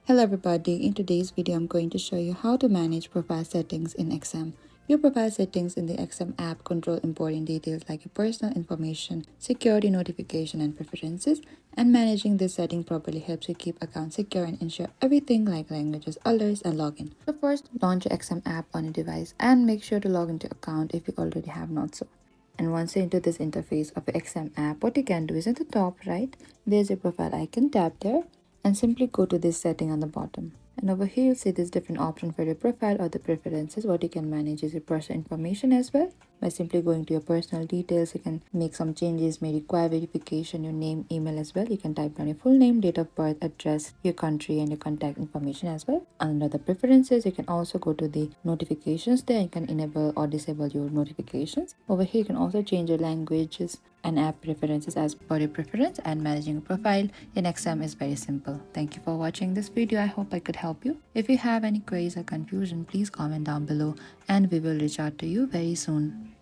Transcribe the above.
Hello everybody, in today's video I'm going to show you how to manage profile settings in XM. Your profile settings in the XM app control important details like your personal information, security notification and preferences, and managing this setting properly helps you keep accounts secure and ensure everything like languages, alerts and login. So first, launch your XM app on your device and make sure to log into your account if you already have not so. And once you're into this interface of your XM app, what you can do is at the top right, there's your profile icon, tap there and simply go to this setting on the bottom. And over here you'll see this different option for your profile or the preferences. What you can manage is your personal information as well. By simply going to your personal details, you can make some changes, may require verification, your name, email as well. You can type down your full name, date of birth, address, your country and your contact information as well. Under the preferences, you can also go to the notifications there. You can enable or disable your notifications. Over here, you can also change your languages and app preferences as per your preference, and managing a profile in XM is very simple. Thank you for watching this video. I hope I could help you. If you have any queries or confusion, please comment down below and we will reach out to you very soon.